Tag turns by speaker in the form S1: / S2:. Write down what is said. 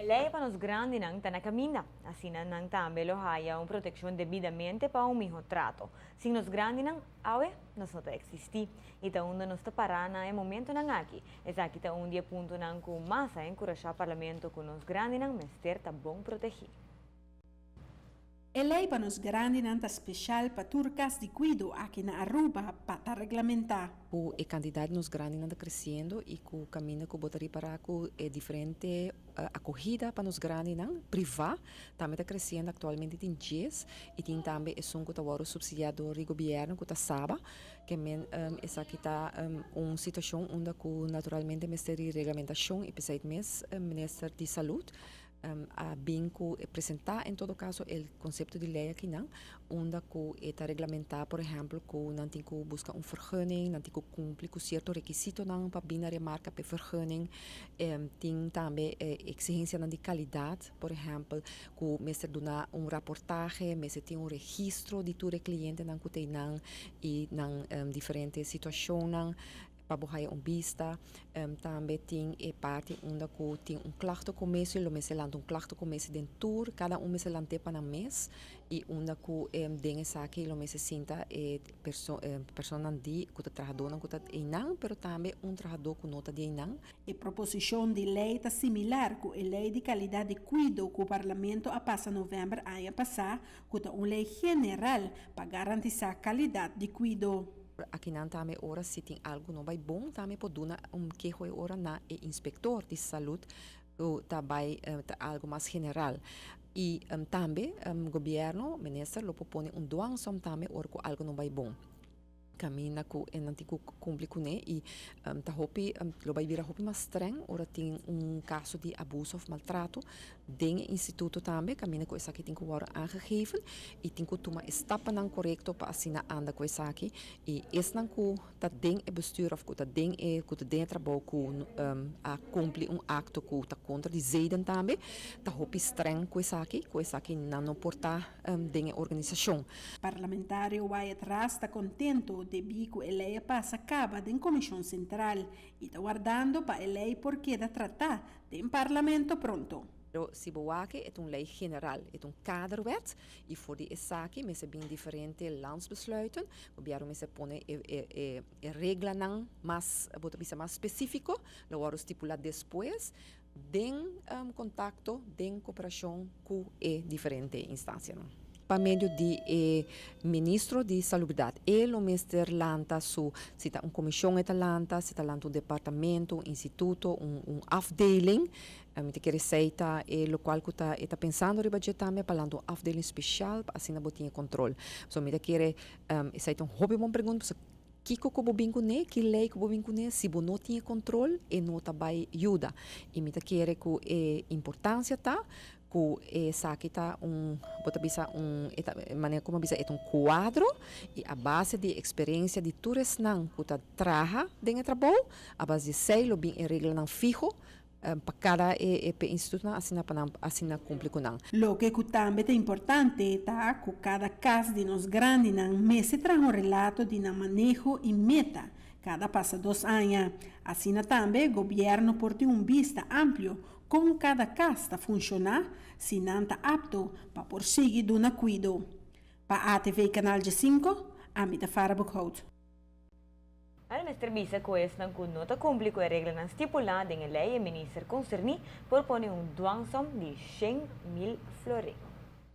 S1: Lei para os grandes não está na caminha, assim não também lo haya uma proteção devidamente para um melhor trato. Se nos grandes não, nós não está existir. Então, onde nós está parando é momento não aqui. Essa aqui está dia ponto não com massa encorajar o parlamento com os grandes não, mas ter tá bom proteger.
S2: A lei para os grandes não está especial para turcas de cuido aqui na Aruba para regulamentar.
S3: O candidato nos grandes anda crescendo e o caminho que botaria para é diferente acolhida para nos grandes não privada também está crescendo atualmente tem 10 e tem também é um que está subsidiado do governo que está saba que essa aqui está uma situação onde naturalmente o Ministério de Regulamentação e pessoal mês Ministério de Saúde a binco apresentar em todo caso o conceito de lei aqui não onde está regulamentar por exemplo que não tem que buscar vergunning não tem que cumprir com certo requisito não para binar marca para vergunning tem também exigência de qualidade por exemplo que mestre donar reportagem mestre tem registro de todo cliente não que tem não e não diferentes situações para borrar vista também tem parte onde tem clachte comércio o mês lança clachte comércio dentro cada mês lança para mês e onde tem essa aqui o mês sinta pessoa que está trabalhando que está não pero também trabalhador que nota de não
S2: A proposição de lei está similar com a lei de qualidade de cuido que o parlamento a passa novembro ano passado que é uma lei general para garantir a qualidade de cuido.
S3: Aqui não também ora se tem algo não vai bom também pode dar que foi ora na inspector de saúde também algo mais general e também o governo ministro lo propõe doang também ora que algo não vai bom caminha com não tem que cumprir com ele e tá hopi lo vai virar hopi mais streng ora tem caso de abuso ou maltrato dentro instituto também caminha com essa aqui tem que worden aangegeven e tem que tomar etapa não correto para assim anda com essa aqui e esse não que tá dentro bestuur of que tá dentro trabalho com a cumprir acto que tá contra de zeden também tá hopi streng com essa aqui não portar dentro organização
S2: Parlamentário vai atrás está contento devido que a lei passa acaba da Comissão Central e está guardando para a lei porque da tratar em parlamento pronto.
S3: Pero si bewake é uma lei general, é kaderwet e voor die isaki mensen bem diferente landsbesluiten, gobiaro mensen pone regla nang mas mais específico, lo waro estipular depois den contacto, den cooperação com diferente instância não. Para meio de ministro de salubridade, ele o ministro lanta se está uma comissão lanta, se está lanta departamento, instituto, afdeling, te quer receita o qual que está pensando em budget também para lançar afdeling especial para assim não botar controle. So me quer receita hobby bom pergunta Kiko ko bobin ko ne, que lei ko bobin ko ne, se bo não tinha controle, e não também ajuda. E me quer que importância tá que essa aqui tá bota bisa maneira como bisa é quadro e a base de experiência de todos não que tá traha dentro trabalho a base de sei lo bem regra não fijo para cada instituto assim na cumpre com não.
S2: Lo que também é importante tá que cada caso de nos grande não mese traz relato de manejo e meta cada passa 2 anos. Assim também o governo por ter vista amplo com cada caso funcionar se não está apto para prosseguir do cuido. Para a ATV Canal G5, Amita Farah Bukhout.
S1: Al mestre bisa ko es nang kuno ta cumpli ko regla ng stipulada ng lei e minister concerni por pone un duangsom di 100.000 florins.